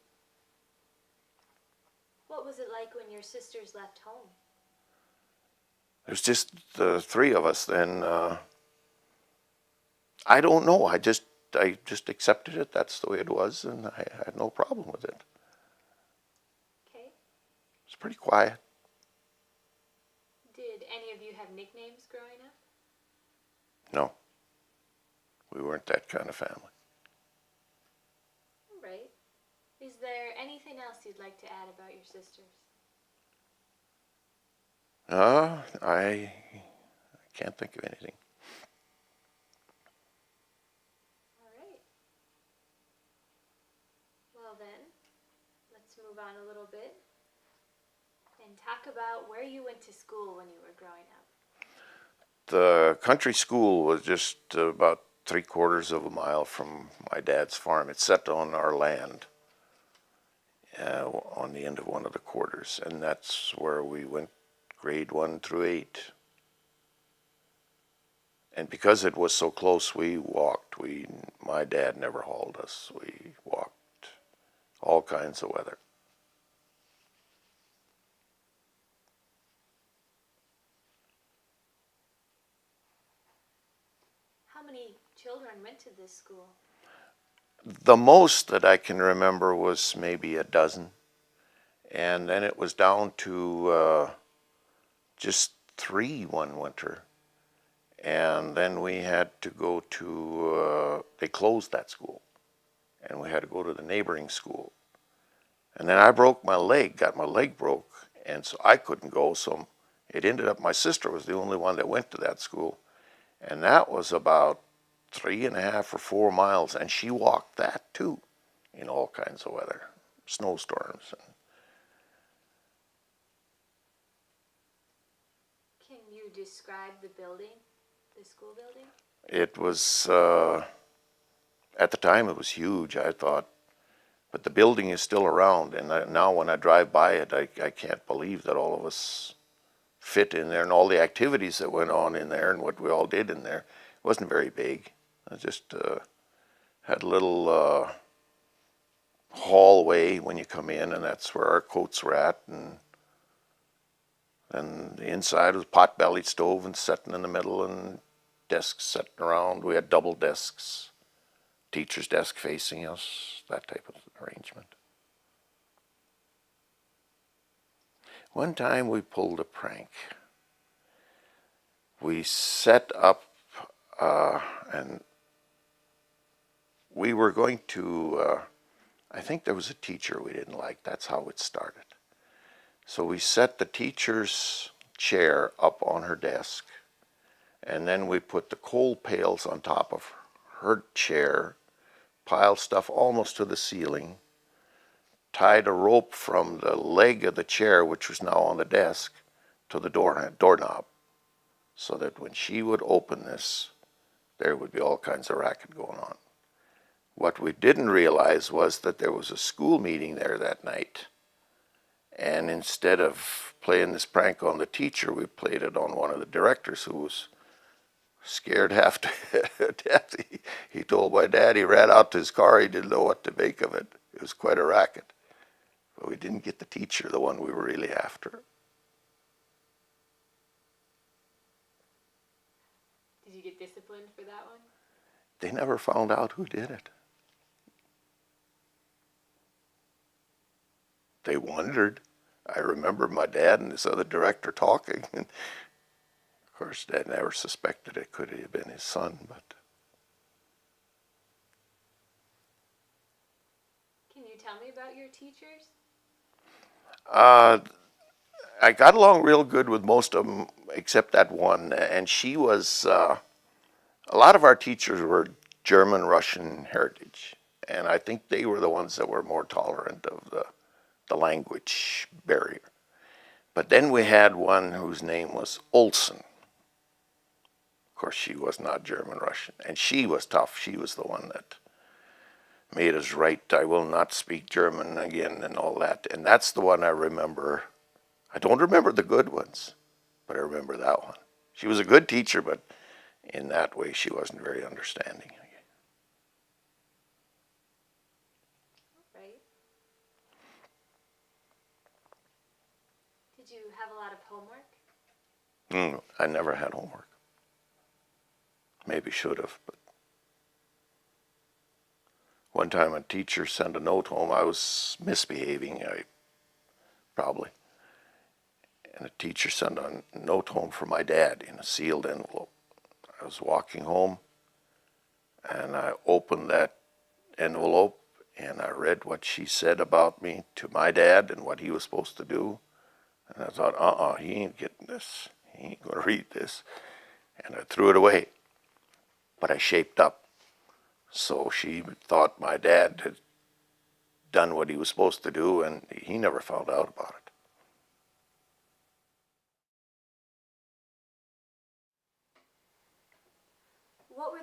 What was it like when your sisters left home? There's just the 3 of us then. I don't know. I just accepted it. That's the way it was, and I had no problem with it. Okay. It's pretty quiet. Did any of you have nicknames growing up? No. We weren't that kind of family. Right. Is there anything else you'd like to add about your sisters? I can't think of anything. All right. Well then, let's move on a little bit and talk about where you went to school when you were growing up. The country school was just about 3/4 of a mile from my dad's farm. It's set on our land, on the end of one of the quarters, and that's where we went grade 1 through 8. And because it was so close, we walked. My dad never hauled us. We walked all kinds of weather. How many children went to this school? The most that I can remember was maybe a dozen, and then it was down to just 3 one winter. And then we had to go to, they closed that school, and we had to go to the neighboring school. And then I broke my leg, got my leg broke, and so I couldn't go, so it ended up my sister was the only one that went to that school. And that was about 3.5 or 4 miles, and she walked that too, in all kinds of weather, snowstorms. Can you describe the building, the school building? It was, at the time it was huge, I thought. But the building is still around, and now when I drive by it, I can't believe that all of us fit in there, and all the activities that went on in there and what we all did in there. It wasn't very big. I just had a little hallway when you come in, and that's where our coats were at. And the inside was pot-bellied stove and sitting in the middle, and desks sitting around. We had double desks, teacher's desk facing us, that type of arrangement. One time we pulled a prank. We set up, and we were going to, I think there was a teacher we didn't like. That's how it started. So we set the teacher's chair up on her desk, and then we put the coal pails on top of her chair, piled stuff almost to the ceiling, tied a rope from the leg of the chair, which was now on the desk, to the doorknob, so that when she would open this, there would be all kinds of racket going on. What we didn't realize was that there was a school meeting there that night, and instead of playing this prank on the teacher, we played it on one of the directors, who was scared half to death. He told my dad, he ran out to his car, he didn't know what to make of it. It was quite a racket. But we didn't get the teacher, the one we were really after. Did you get disciplined for that one? They never found out who did it. They wondered. I remember my dad and this other director talking, and of course Dad never suspected it could have been his son. But can you tell me about your teachers? I got along real good with most of them, except that one, and she was, a lot of our teachers were German, Russian heritage, and I think they were the ones that were more tolerant of the language barrier. But then we had one whose name was Olson. Of course, she was not German, Russian, and she was tough. She was the one that made us write, "I will not speak German again," and all that. And that's the one I remember. I don't remember the good ones, but I remember that one. She was a good teacher, but in that way, she wasn't very understanding. Right. Did you have a lot of homework? I never had homework. Maybe should have, but one time a teacher sent a note home. I was misbehaving, probably. And a teacher sent a note home for my dad in a sealed envelope. I was walking home, and I opened that envelope, and I read what she said about me to my dad and what he was supposed to do. And I thought, he ain't getting this. He ain't going to read this. And I threw it away. But I shaped up. So she thought my dad had done what he was supposed to do, and he never found out about it. What were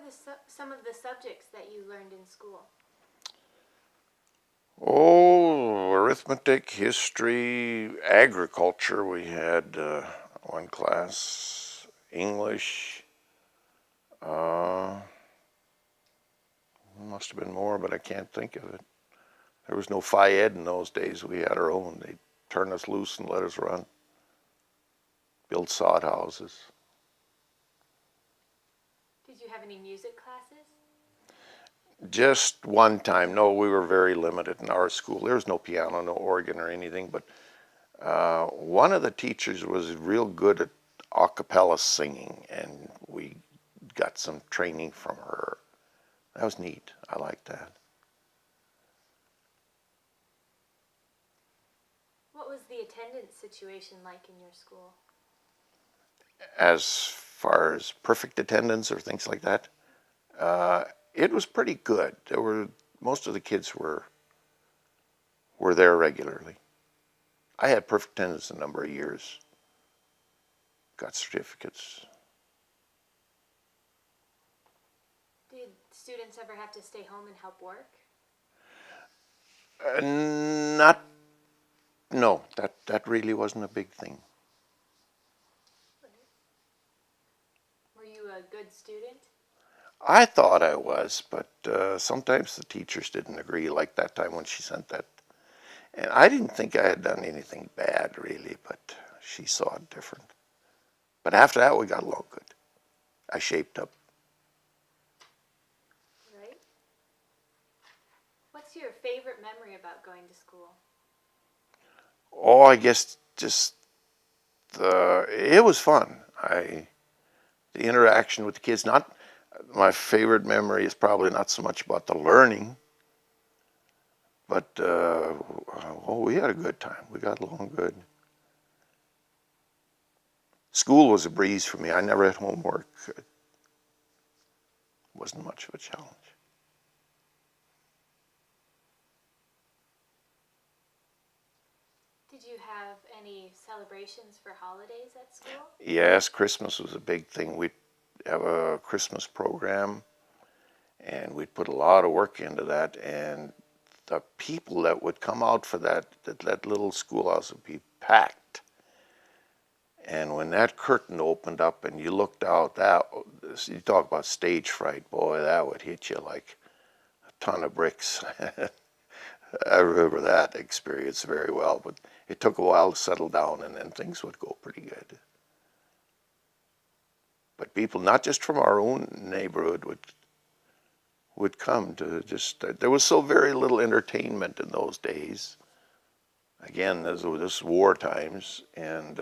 some of the subjects that you learned in school? Oh, arithmetic, history, agriculture. We had one class, English. Must have been more, but I can't think of it. There was no Phi Ed in those days. We had our own. They'd turn us loose and let us run. Build sod houses. Did you have any music classes? Just one time. No, we were very limited in our school. There was no piano, no organ or anything, but one of the teachers was real good at a cappella singing, and we got some training from her. That was neat. I liked that. What was the attendance situation like in your school? As far as perfect attendance or things like that, it was pretty good. Most of the kids were there regularly. I had perfect attendance a number of years. Got certificates. students ever have to stay home and help work? Not, no, that really wasn't a big thing. Were you a good student? I thought I was, but sometimes the teachers didn't agree, like that time when she sent that. And I didn't think I had done anything bad, really, but she saw it different. But after that, we got along good. I shaped up. Right. What's your favorite memory about going to school? Oh, I guess just it was fun. The interaction with the kids. Not my favorite memory is probably not so much about the learning, but we had a good time. We got along good. School was a breeze for me. I never had homework. It wasn't much of a challenge. Did you have any celebrations for holidays at school? Yes, Christmas was a big thing. We'd have a Christmas program, and we'd put a lot of work into that. And the people that would come out for that little schoolhouse would be packed. And when that curtain opened up and you looked out, you talk about stage fright, boy, that would hit you like a ton of bricks. I remember that experience very well, but it took a while to settle down, and then things would go pretty good. But people, not just from our own neighborhood, would come to just. There was so very little entertainment in those days. Again, this was war times, and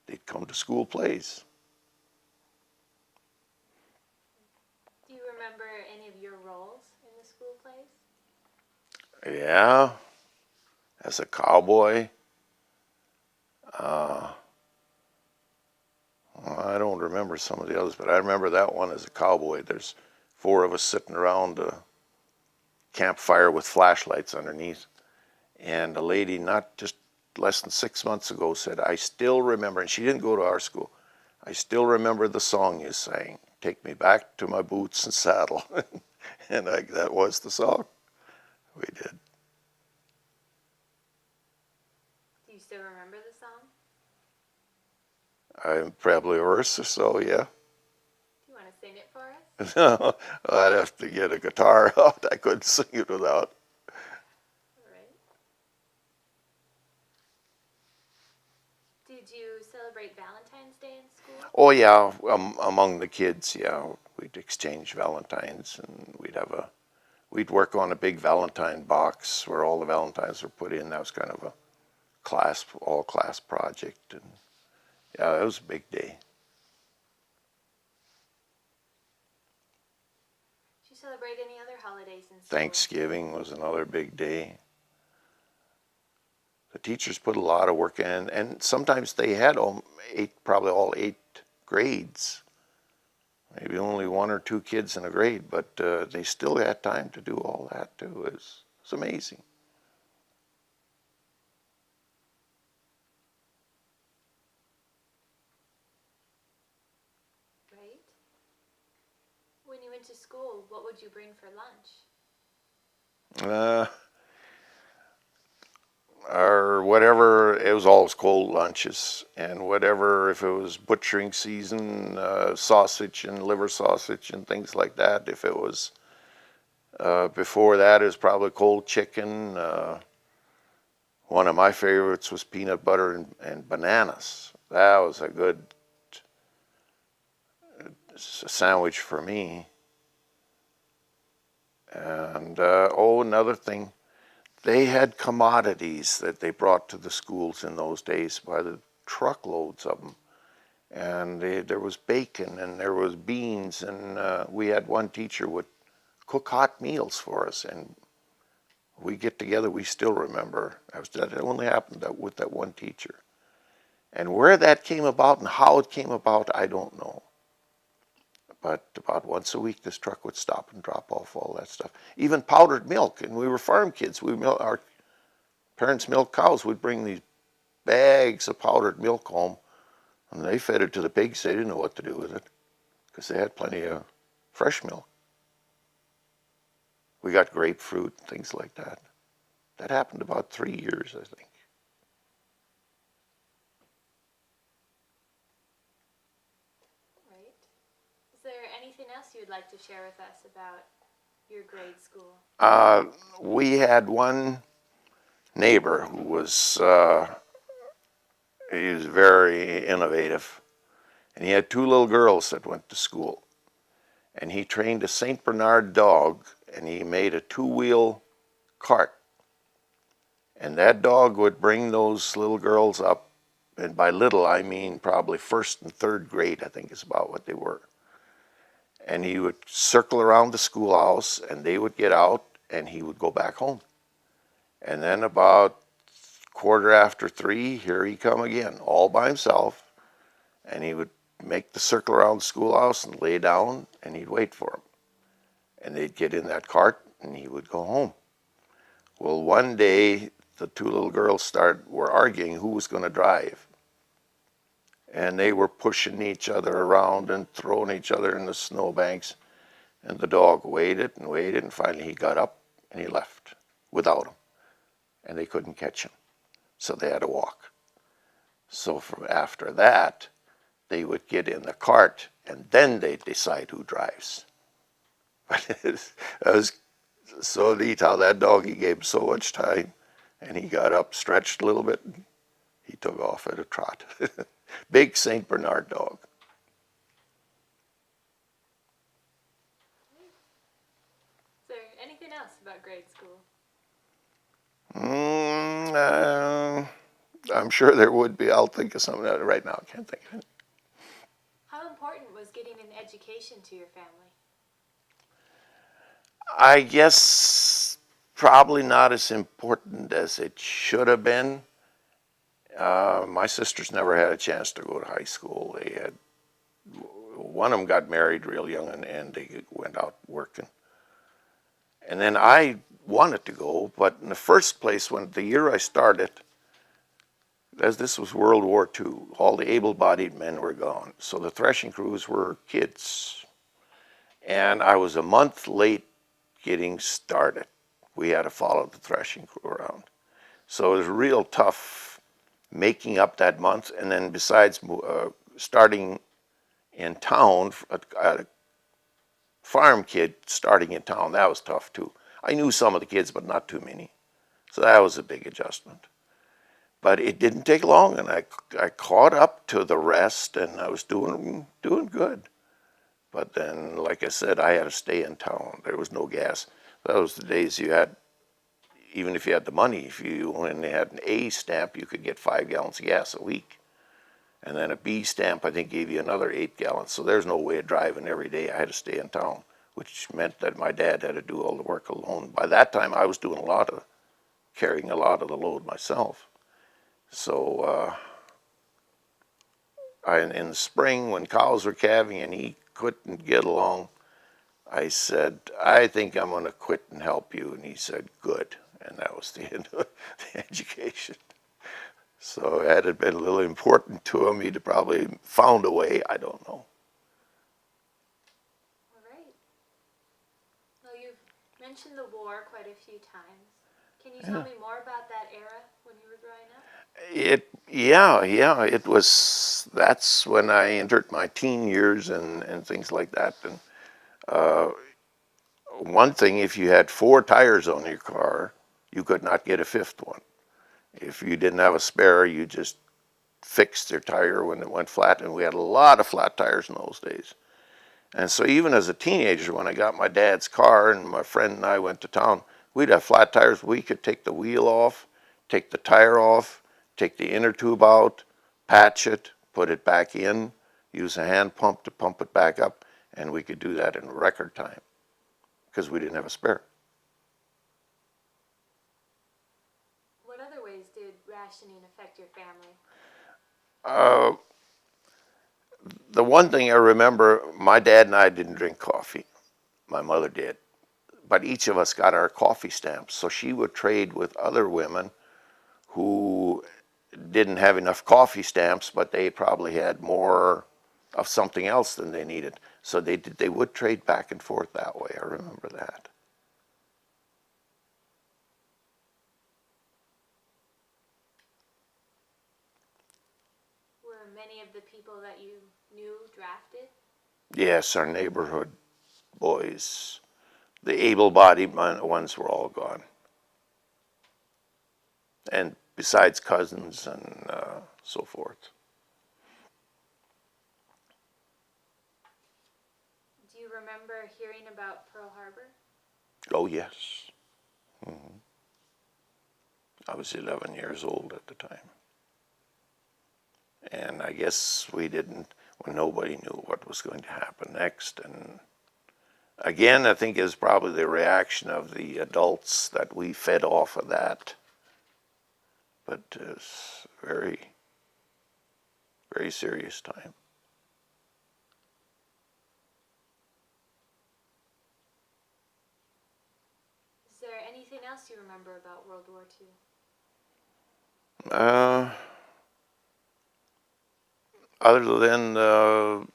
they'd come to school plays. Do you remember any of your roles in the school plays? Yeah, as a cowboy. I don't remember some of the others, but I remember that one as a cowboy. There's 4 of us sitting around a campfire with flashlights underneath. And a lady, not just less than 6 months ago, said, I still remember, and she didn't go to our school, I still remember the song you sang, Take Me Back to My Boots and Saddle. And that was the song. We did. Do you still remember the song? I'm probably a verse or so, yeah. Do you want to sing it for us? I'd have to get a guitar out. I couldn't sing it without. All right. Did you celebrate Valentine's Day in school? Oh yeah, among the kids, yeah, we'd exchange Valentines, and we'd work on a big Valentine box where all the Valentines were put in. That was kind of a all class project, and yeah, it was a big day. Did you celebrate any other holidays in school? Thanksgiving was another big day. The teachers put a lot of work in, and sometimes they had probably all 8 grades. Maybe only 1 or 2 kids in a grade, but they still had time to do all that too. It was amazing. Right. When you went to school, what would you bring for lunch? Or whatever, it was always cold lunches, and whatever, if it was butchering season, sausage and liver sausage and things like that. If it was before that, it was probably cold chicken. One of my favorites was peanut butter and bananas. That was a good sandwich for me. And another thing, they had commodities that they brought to the schools in those days by the truckloads of them. And there was bacon and there was beans, and we had one teacher would cook hot meals for us, and we get together, we still remember. That only happened with that one teacher. And where that came about and how it came about, I don't know. But about once a week, this truck would stop and drop off all that stuff. Even powdered milk, and we were farm kids. Our parents milked cows. We'd bring these bags of powdered milk home, and they fed it to the pigs. They didn't know what to do with it because they had plenty of fresh milk. We got grapefruit, things like that. That happened about 3 years, I think. Right. Is there anything else you'd like to share with us about your grade school? We had one neighbor who was he was very innovative, and he had two little girls that went to school, and he trained a Saint Bernard dog, and he made a two-wheel cart, and that dog would bring those little girls up, and by little I mean probably first and third grade, I think is about what they were. And he would circle around the schoolhouse, and they would get out, and he would go back home. And then about 3:15, here he come again, all by himself, and he would make the circle around the schoolhouse and lay down, and he'd wait for him. And they'd get in that cart, and he would go home. Well, one day, the two little girls were arguing who was going to drive. And they were pushing each other around and throwing each other in the snowbanks. And the dog waited and waited, and finally he got up and he left without him. And they couldn't catch him, so they had to walk. So from after that, they would get in the cart, and then they'd decide who drives. But it was so neat how that doggy gave him so much time, and he got up, stretched a little bit, and he took off at a trot. Big Saint Bernard dog. Is there anything else about grade school? I'm sure there would be. I'll think of something right now. I can't think of it. How important was getting an education to your family? I guess probably not as important as it should have been. My sisters never had a chance to go to high school. One of them got married real young, and they went out working. And then I wanted to go, but in the first place, the year I started, as this was World War II, all the able-bodied men were gone. So the threshing crews were kids. And I was a month late getting started. We had to follow the threshing crew around. So it was real tough making up that month. And then besides starting in town, a farm kid starting in town, that was tough too. I knew some of the kids, but not too many. So that was a big adjustment. But it didn't take long, and I caught up to the rest, and I was doing good. But then, like I said, I had to stay in town. There was no gas. That was the days you had, even if you had the money, when they had an A stamp, you could get 5 gallons of gas a week. And then a B stamp, I think, gave you another 8 gallons. So there's no way of driving every day. I had to stay in town, which meant that my dad had to do all the work alone. By that time, I was doing carrying a lot of the load myself. So in the spring, when cows were calving and he couldn't get along, I said, I think I'm going to quit and help you. And he said, good. And that was the end of the education. So had it been a little important to him, he'd have probably found a way. I don't know. All right. Well, you've mentioned the war quite a few times. Can you tell me more about that era when you were growing up? It was, that's when I entered my teen years and things like that. And one thing, if you had 4 tires on your car, you could not get a 5th one. If you didn't have a spare, you just fixed your tire when it went flat, and we had a lot of flat tires in those days. And so even as a teenager, when I got my dad's car and my friend and I went to town, we'd have flat tires. We could take the wheel off, take the tire off, take the inner tube out, patch it, put it back in, use a hand pump to pump it back up, and we could do that in record time because we didn't have a spare. What other ways did rationing affect your family? The one thing I remember, my dad and I didn't drink coffee. My mother did. But each of us got our coffee stamps. So she would trade with other women who didn't have enough coffee stamps, but they probably had more of something else than they needed. So they would trade back and forth that way. I remember that. many of the people that you knew drafted? Yes, our neighborhood boys, the able-bodied ones were all gone. And besides cousins and so forth. Do you remember hearing about Pearl Harbor? Oh, yes. I was 11 years old at the time. And I guess we didn't, well, nobody knew what was going to happen next. And again, I think is probably the reaction of the adults that we fed off of that. But it's very, very serious time. Is there anything else you remember about World War II? Other than the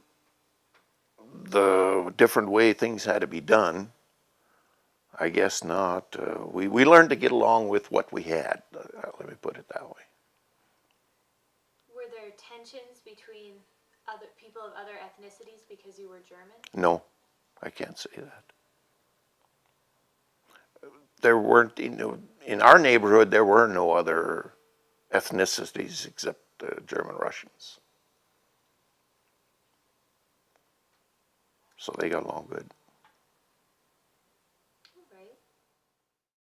different way things had to be done, I guess not. We learned to get along with what we had. Let me put it that way. Were there tensions between other people of other ethnicities because you were German? No, I can't say that. There weren't, in our neighborhood, there were no other ethnicities except German Russians. So they got along good.